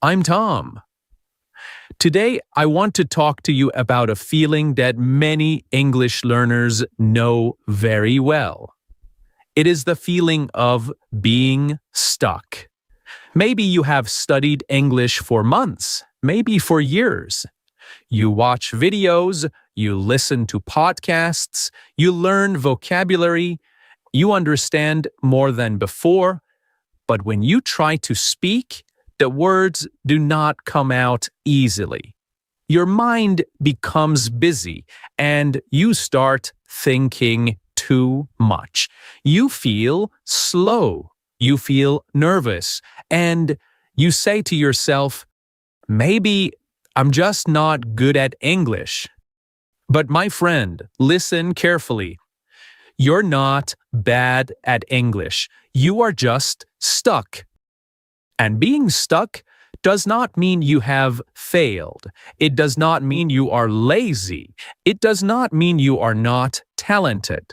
I'm Tom. Today, I want to talk to you about a feeling that many English learners know very well. It is the feeling of being stuck. Maybe you have studied English for months, maybe for years. You watch videos, you listen to podcasts, you learn vocabulary, you understand more than before, but when you try to speak, the words do not come out easily. Your mind becomes busy and you start thinking too much. You feel slow, you feel nervous, and you say to yourself, maybe I'm just not good at English. But my friend, listen carefully. You're not bad at English. You are just stuck. And being stuck does not mean you have failed. It does not mean you are lazy. It does not mean you are not talented.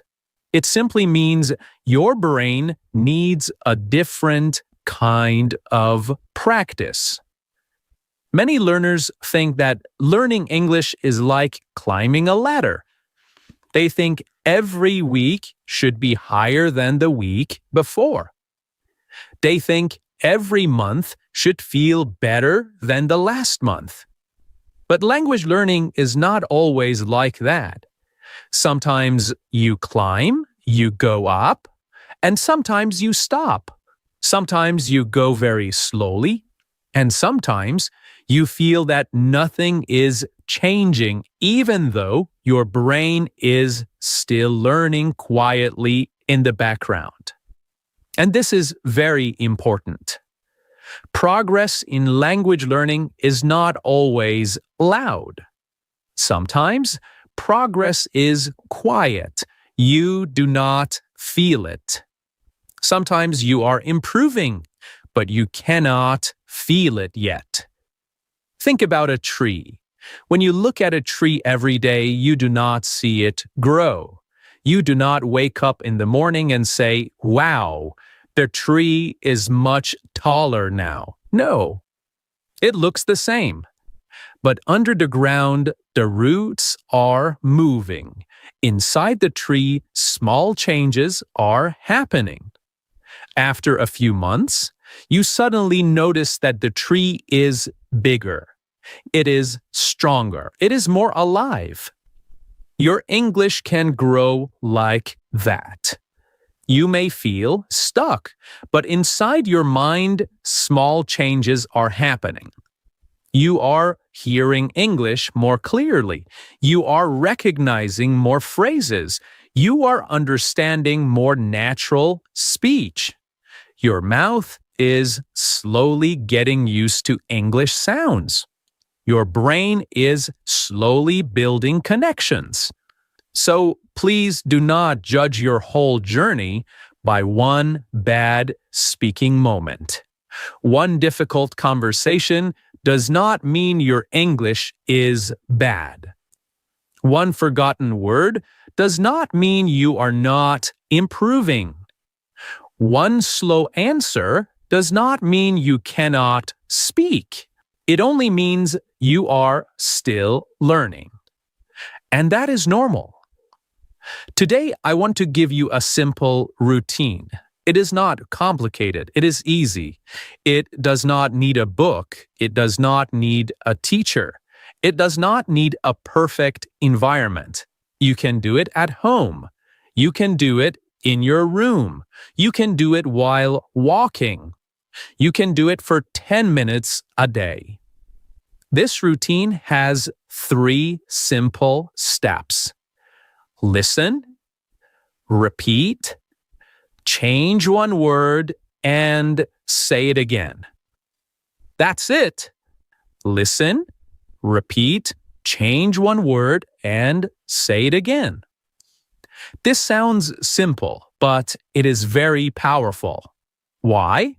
It simply means your brain needs a different kind of practice. Many learners think that learning English is like climbing a ladder. They think every week should be higher than the week before. They think every month should feel better than the last month. But language learning is not always like that. Sometimes you climb, you go up, and sometimes you stop. Sometimes you go very slowly, and sometimes you feel that nothing is changing, even though your brain is still learning quietly in the background. And this is very important. Progress in language learning is not always loud. Sometimes progress is quiet. You do not feel it. Sometimes you are improving, but you cannot feel it yet. Think about a tree. When you look at a tree every day, you do not see it grow. You do not wake up in the morning and say, wow, the tree is much taller now. No, it looks the same. But under the ground, the roots are moving. Inside the tree, small changes are happening. After a few months, you suddenly notice that the tree is bigger. It is stronger. It is more alive. Your English can grow like that. You may feel stuck, but inside your mind, small changes are happening. You are hearing English more clearly. You are recognizing more phrases. You are understanding more natural speech. Your mouth is slowly getting used to English sounds. Your brain is slowly building connections. So please do not judge your whole journey by one bad speaking moment. One difficult conversation does not mean your English is bad. One forgotten word does not mean you are not improving. One slow answer does not mean you cannot speak. It only means you are still learning. And that is normal. Today, I want to give you a simple routine. It is not complicated. It is easy. It does not need a book. It does not need a teacher. It does not need a perfect environment. You can do it at home. You can do it in your room. You can do it while walking. You can do it for 10 minutes a day. This routine has 3 simple steps. Listen, repeat, change one word, and say it again. That's it. Listen, repeat, change one word, and say it again. This sounds simple, but it is very powerful. Why?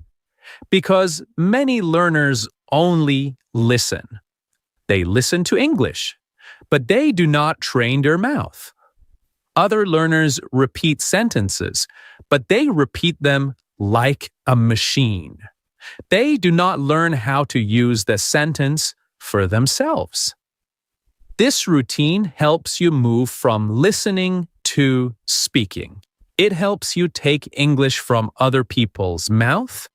Because many learners only listen. They listen to English, but they do not train their mouth. Other learners repeat sentences, but they repeat them like a machine. They do not learn how to use the sentence for themselves. This routine helps you move from listening to speaking. It helps you take English from other people's mouth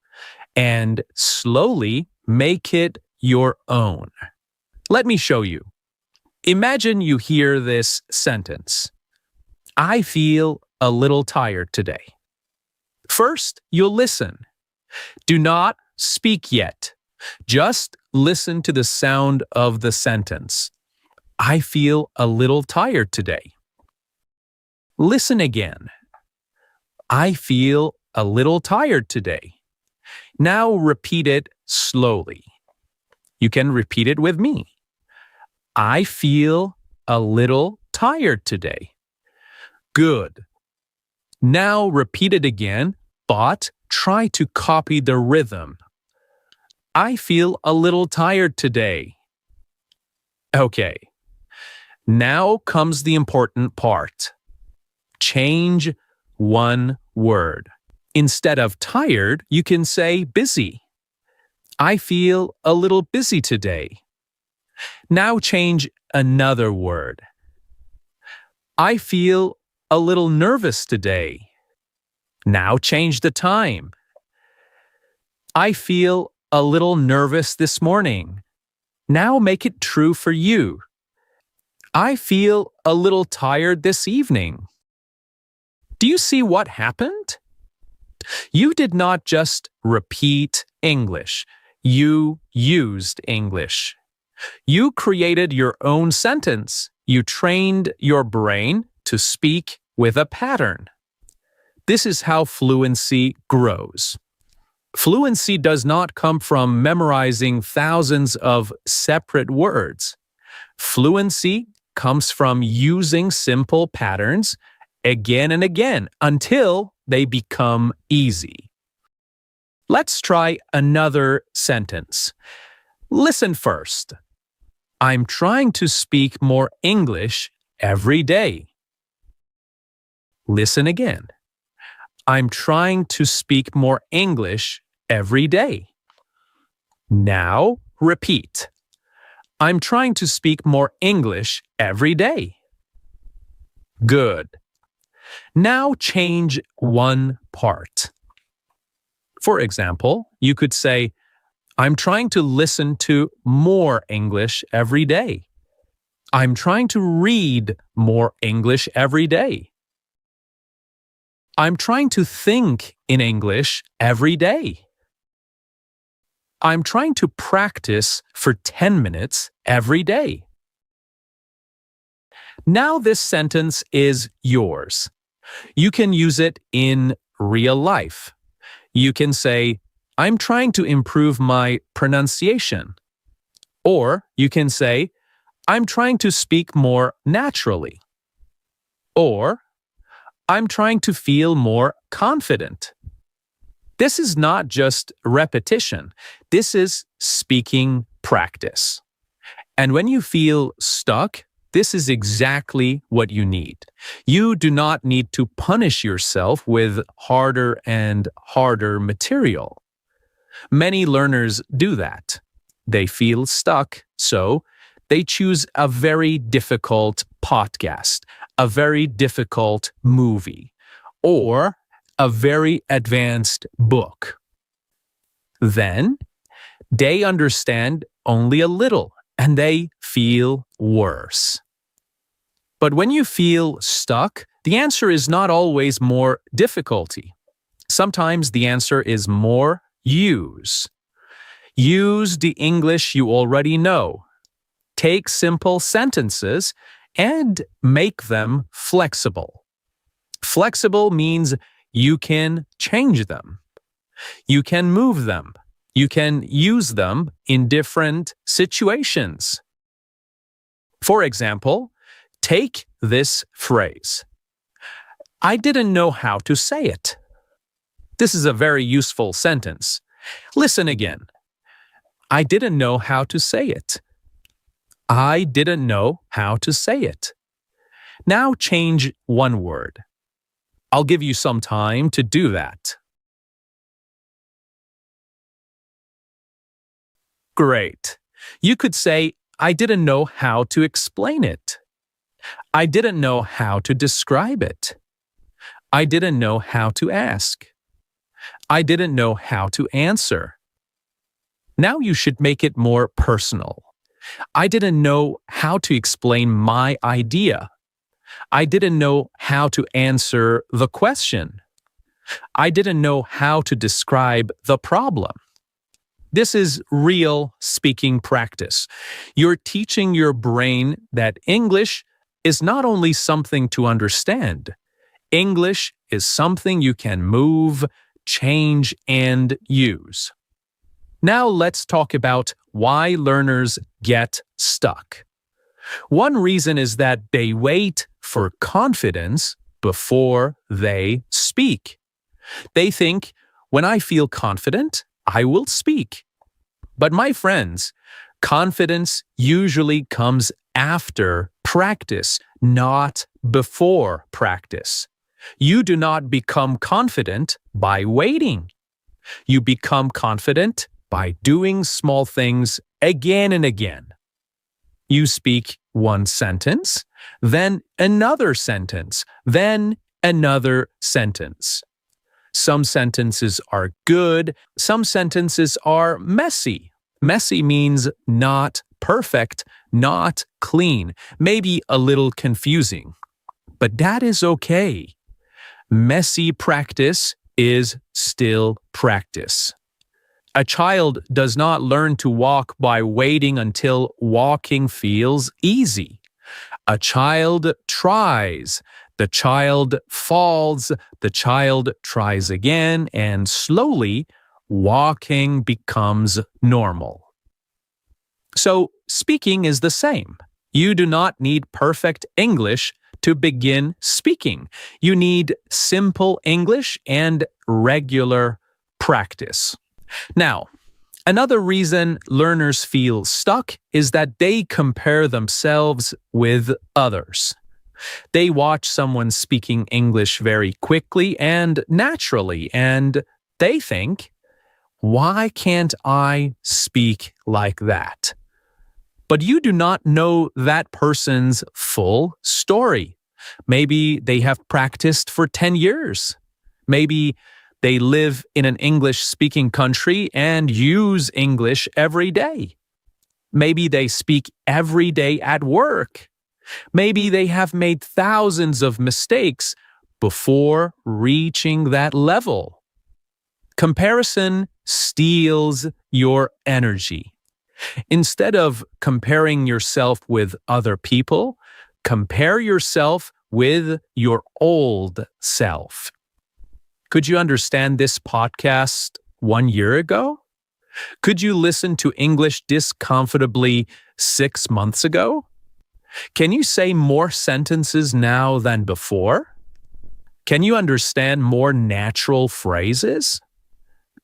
and slowly make it your own. Let me show you. Imagine you hear this sentence. I feel a little tired today. First, you'll listen. Do not speak yet. Just listen to the sound of the sentence. I feel a little tired today. Listen again. I feel a little tired today. Now repeat it slowly. You can repeat it with me. I feel a little tired today. Good. Now repeat it again, but try to copy the rhythm. I feel a little tired today. Okay. Now comes the important part. Change one word. Instead of tired, you can say busy. I feel a little busy today. Now change another word. I feel a little nervous today. Now change the time. I feel a little nervous this morning. Now make it true for you. I feel a little tired this evening. Do you see what happened? You did not just repeat English. You used English. You created your own sentence. You trained your brain to speak with a pattern. This is how fluency grows. Fluency does not come from memorizing thousands of separate words. Fluency comes from using simple patterns again and again until they become easy. Let's try another sentence. Listen first. I'm trying to speak more English every day. Listen again. I'm trying to speak more English every day. Now repeat. I'm trying to speak more English every day. Good. Now change one part. For example, you could say, I'm trying to listen to more English every day. I'm trying to read more English every day. I'm trying to think in English every day. I'm trying to practice for 10 minutes every day. Now this sentence is yours. You can use it in real life. You can say, I'm trying to improve my pronunciation. Or you can say, I'm trying to speak more naturally. Or, I'm trying to feel more confident. This is not just repetition. This is speaking practice. And when you feel stuck, this is exactly what you need. You do not need to punish yourself with harder and harder material. Many learners do that. They feel stuck, so they choose a very difficult podcast, a very difficult movie, or a very advanced book. Then they understand only a little and they feel worse. But when you feel stuck, the answer is not always more difficulty. Sometimes the answer is more use. Use the English you already know. Take simple sentences and make them flexible. Flexible means you can change them. You can move them. You can use them in different situations. For example, take this phrase. I didn't know how to say it. This is a very useful sentence. Listen again. I didn't know how to say it. I didn't know how to say it. Now change one word. I'll give you some time to do that. Great. You could say, I didn't know how to explain it. I didn't know how to describe it. I didn't know how to ask. I didn't know how to answer. Now you should make it more personal. I didn't know how to explain my idea. I didn't know how to answer the question. I didn't know how to describe the problem. This is real speaking practice. You're teaching your brain that English is not only something to understand. English is something you can move, change, and use. Now let's talk about why learners get stuck. One reason is that they wait for confidence before they speak. They think, when I feel confident, I will speak. But my friends, confidence usually comes after practice, not before practice. You do not become confident by waiting. You become confident by doing small things again and again. You speak one sentence, then another sentence, then another sentence. Some sentences are good, some sentences are messy. Messy means not perfect, not clean, maybe a little confusing. But that is okay. Messy practice is still practice. A child does not learn to walk by waiting until walking feels easy. A child tries. The child falls. The child tries again, and slowly, walking becomes normal. So, speaking is the same. You do not need perfect English to begin speaking. You need simple English and regular practice. Now, another reason learners feel stuck is that they compare themselves with others. They watch someone speaking English very quickly and naturally, and they think, why can't I speak like that? But you do not know that person's full story. Maybe they have practiced for 10 years. Maybe they live in an English-speaking country and use English every day. Maybe they speak every day at work. Maybe they have made thousands of mistakes before reaching that level. Comparison steals your energy. Instead of comparing yourself with other people, compare yourself with your old self. Could you understand this podcast 1 year ago? Could you listen to English discomfortably 6 months ago? Can you say more sentences now than before? Can you understand more natural phrases?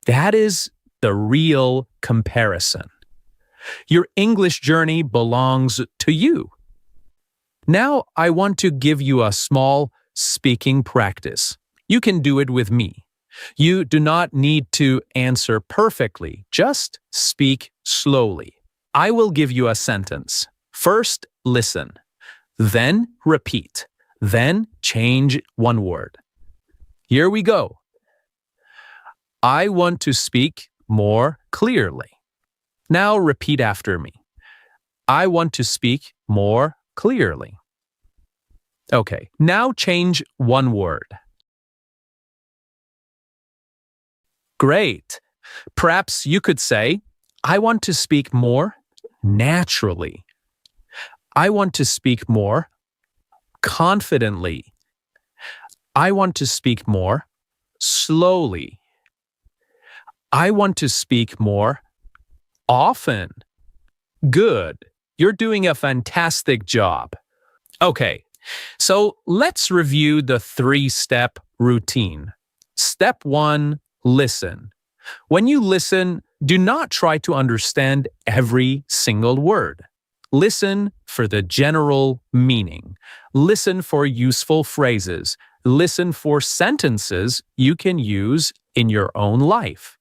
That is the real comparison. Your English journey belongs to you. Now I want to give you a small speaking practice. You can do it with me. You do not need to answer perfectly. Just speak slowly. I will give you a sentence. First, listen. Then repeat. Then change one word. Here we go. I want to speak more clearly. Now repeat after me. I want to speak more clearly. Okay, now change one word. Great. Perhaps you could say, I want to speak more naturally. I want to speak more confidently. I want to speak more slowly. I want to speak more often. Good. You're doing a fantastic job. Okay, so let's review the 3-step routine. Step 1, listen. When you listen, do not try to understand every single word. Listen for the general meaning. Listen for useful phrases. Listen for sentences you can use in your own life.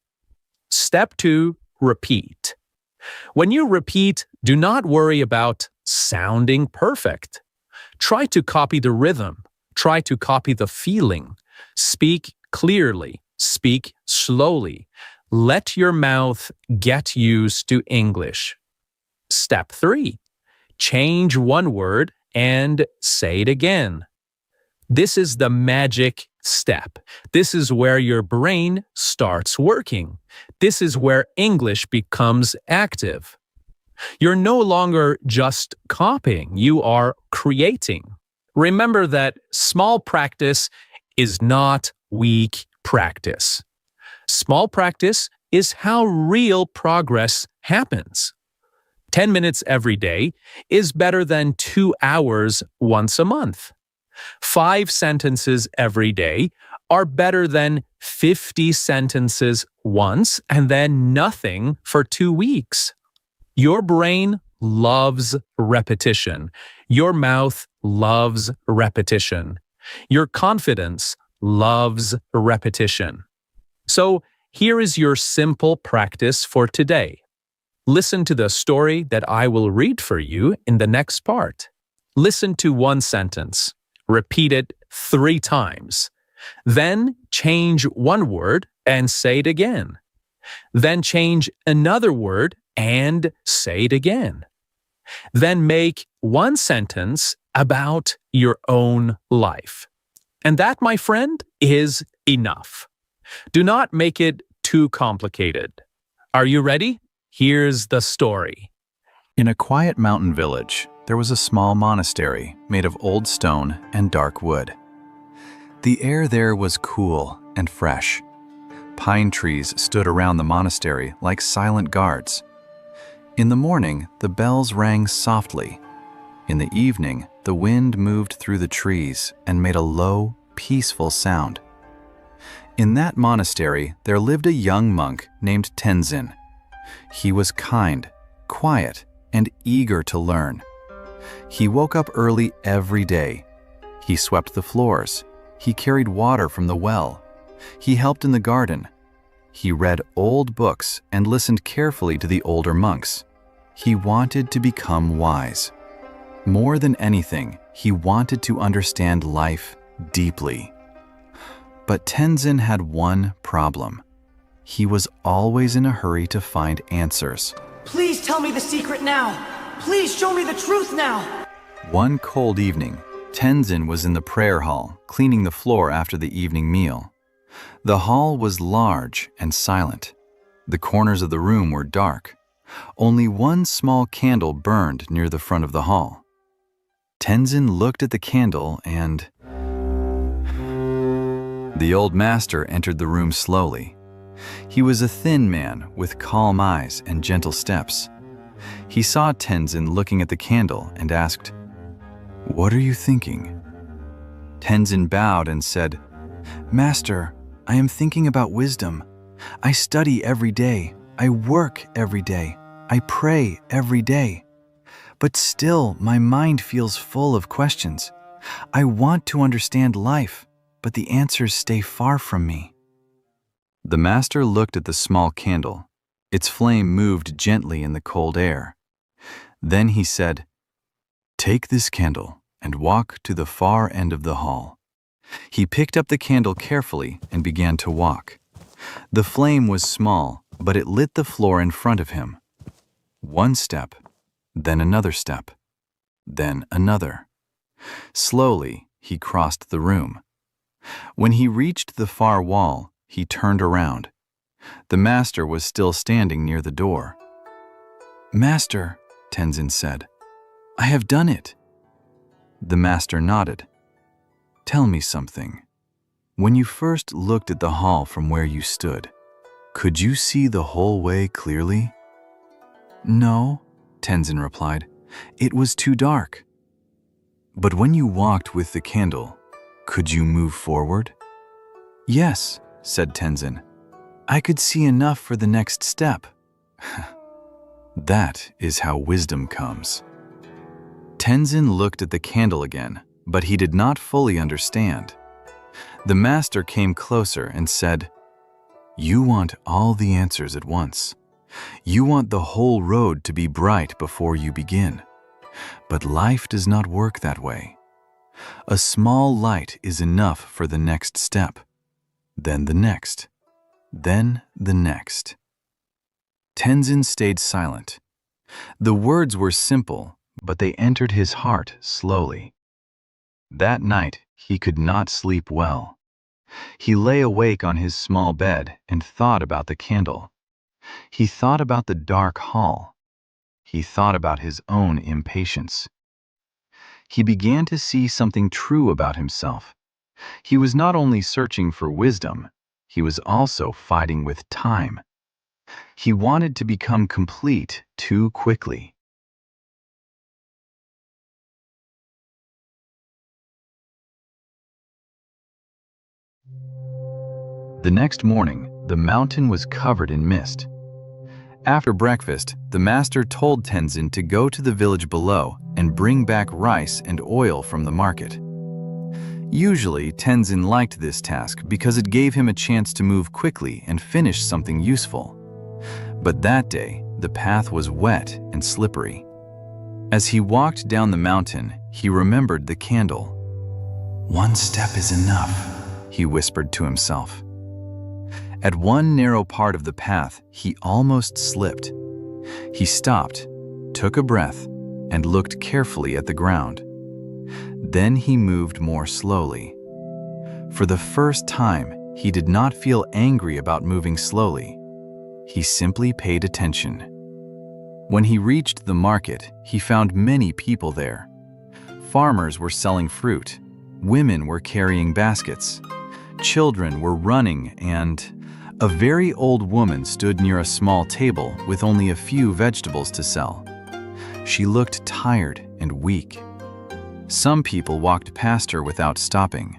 Step 2, repeat. When you repeat, do not worry about sounding perfect. Try to copy the rhythm. Try to copy the feeling. Speak clearly. Speak slowly. Let your mouth get used to English. Step 3. Change one word and say it again. This is the magic step. This is where your brain starts working. This is where English becomes active. You're no longer just copying, you are creating. Remember that small practice is not weak practice. Small practice is how real progress happens. 10 minutes every day is better than 2 hours once a month. 5 sentences every day are better than 50 sentences once and then nothing for 2 weeks. Your brain loves repetition. Your mouth loves repetition. Your confidence loves repetition. So here is your simple practice for today. Listen to the story that I will read for you in the next part. Listen to one sentence. Repeat it 3 times. Then change one word and say it again. Then change another word and say it again. Then make one sentence about your own life. And that, my friend, is enough. Do not make it too complicated. Are you ready? Here's the story. In a quiet mountain village, there was a small monastery made of old stone and dark wood. The air there was cool and fresh. Pine trees stood around the monastery like silent guards. In the morning, the bells rang softly. In the evening, the wind moved through the trees and made a low, peaceful sound. In that monastery, there lived a young monk named Tenzin. He was kind, quiet, and eager to learn. He woke up early every day. He swept the floors. He carried water from the well. He helped in the garden. He read old books and listened carefully to the older monks. He wanted to become wise. More than anything, he wanted to understand life deeply. But Tenzin had one problem. He was always in a hurry to find answers. Please tell me the secret now. Please show me the truth now. One cold evening, Tenzin was in the prayer hall, cleaning the floor after the evening meal. The hall was large and silent. The corners of the room were dark. Only one small candle burned near the front of the hall. Tenzin looked at the candle and... The old master entered the room slowly. He was a thin man with calm eyes and gentle steps. He saw Tenzin looking at the candle and asked, "What are you thinking?" Tenzin bowed and said, "Master, I am thinking about wisdom. I study every day. I work every day. I pray every day. But still, my mind feels full of questions. I want to understand life, but the answers stay far from me." The master looked at the small candle. Its flame moved gently in the cold air. Then he said, "Take this candle and walk to the far end of the hall." He picked up the candle carefully and began to walk. The flame was small, but it lit the floor in front of him. One step, then another step, then another. Slowly, he crossed the room. When he reached the far wall, he turned around. The master was still standing near the door. "Master," Tenzin said, "I have done it." The master nodded. "Tell me something. When you first looked at the hall from where you stood, could you see the whole way clearly?" "No," Tenzin replied. "It was too dark." "But when you walked with the candle, could you move forward?" "Yes," said Tenzin. "I could see enough for the next step." That is how wisdom comes. Tenzin looked at the candle again, but he did not fully understand. The master came closer and said, "You want all the answers at once. You want the whole road to be bright before you begin. But life does not work that way. A small light is enough for the next step, then the next, then the next. Tenzin stayed silent. The words were simple, but they entered his heart slowly. That night, he could not sleep well. He lay awake on his small bed and thought about the candle. He thought about the dark hall. He thought about his own impatience. He began to see something true about himself. He was not only searching for wisdom, he was also fighting with time. He wanted to become complete too quickly. The next morning, the mountain was covered in mist. After breakfast, the master told Tenzin to go to the village below and bring back rice and oil from the market. Usually, Tenzin liked this task because it gave him a chance to move quickly and finish something useful. But that day, the path was wet and slippery. As he walked down the mountain, he remembered the candle. "One step is enough," he whispered to himself. At one narrow part of the path, he almost slipped. He stopped, took a breath, and looked carefully at the ground. Then he moved more slowly. For the first time, he did not feel angry about moving slowly. He simply paid attention. When he reached the market, he found many people there. Farmers were selling fruit. Women were carrying baskets. Children were running, and a very old woman stood near a small table with only a few vegetables to sell. She looked tired and weak. Some people walked past her without stopping.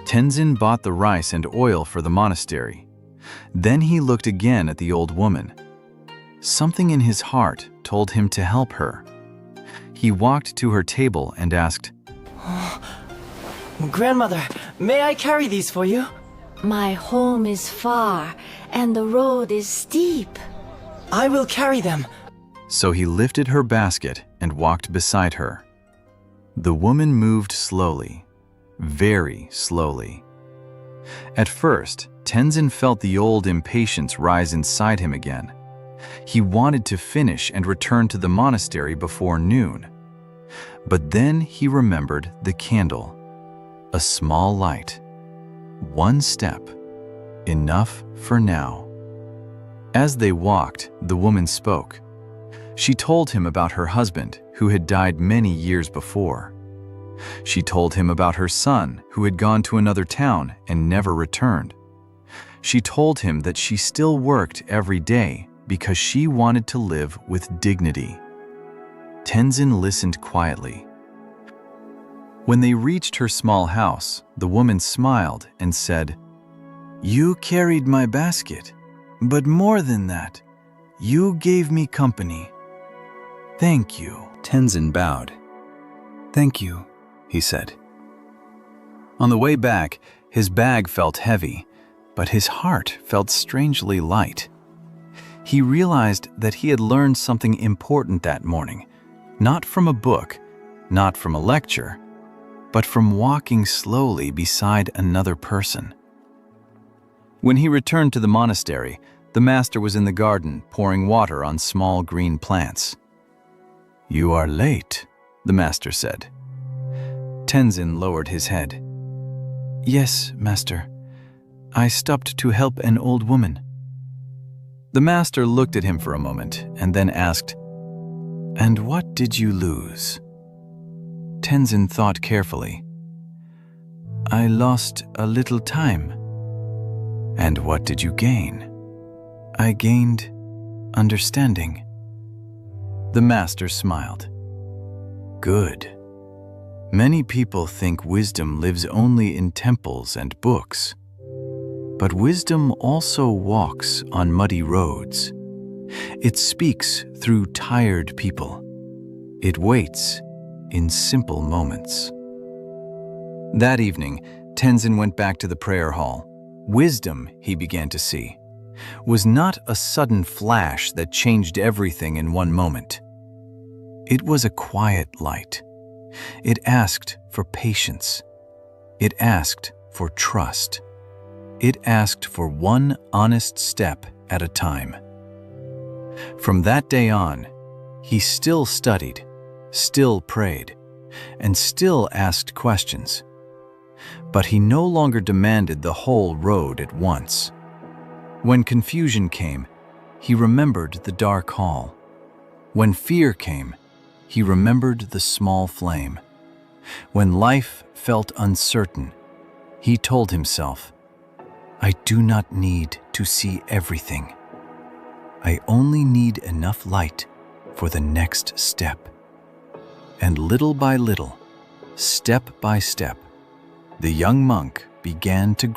Tenzin bought the rice and oil for the monastery. Then he looked again at the old woman. Something in his heart told him to help her. He walked to her table and asked, Grandmother, may I carry these for you? My home is far, and the road is steep. I will carry them. So he lifted her basket and walked beside her. The woman moved slowly, very slowly. At first, Tenzin felt the old impatience rise inside him again. He wanted to finish and return to the monastery before noon. But then he remembered the candle. A small light. One step. Enough for now. As they walked, the woman spoke. She told him about her husband, who had died many years before. She told him about her son, who had gone to another town and never returned. She told him that she still worked every day because she wanted to live with dignity. Tenzin listened quietly. When they reached her small house, the woman smiled and said, "You carried my basket, but more than that, you gave me company. Thank you." Tenzin bowed. "Thank you," he said. On the way back, his bag felt heavy, but his heart felt strangely light. He realized that he had learned something important that morning, not from a book, not from a lecture, but from walking slowly beside another person. When he returned to the monastery, the master was in the garden pouring water on small green plants. "You are late," the master said. Tenzin lowered his head. "Yes, master. I stopped to help an old woman." The master looked at him for a moment and then asked, "And what did you lose?" Tenzin thought carefully. "I lost a little time." "And what did you gain?" "I gained understanding." The master smiled. "Good. Many people think wisdom lives only in temples and books. But wisdom also walks on muddy roads. It speaks through tired people. It waits in simple moments." That evening, Tenzin went back to the prayer hall. Wisdom, he began to see. was not a sudden flash that changed everything in one moment. It was a quiet light. It asked for patience. It asked for trust. It asked for one honest step at a time. From that day on, he still studied, still prayed, and still asked questions. But he no longer demanded the whole road at once. When confusion came, he remembered the dark hall. When fear came, he remembered the small flame. When life felt uncertain, he told himself, "I do not need to see everything. I only need enough light for the next step." And little by little, step by step, the young monk began to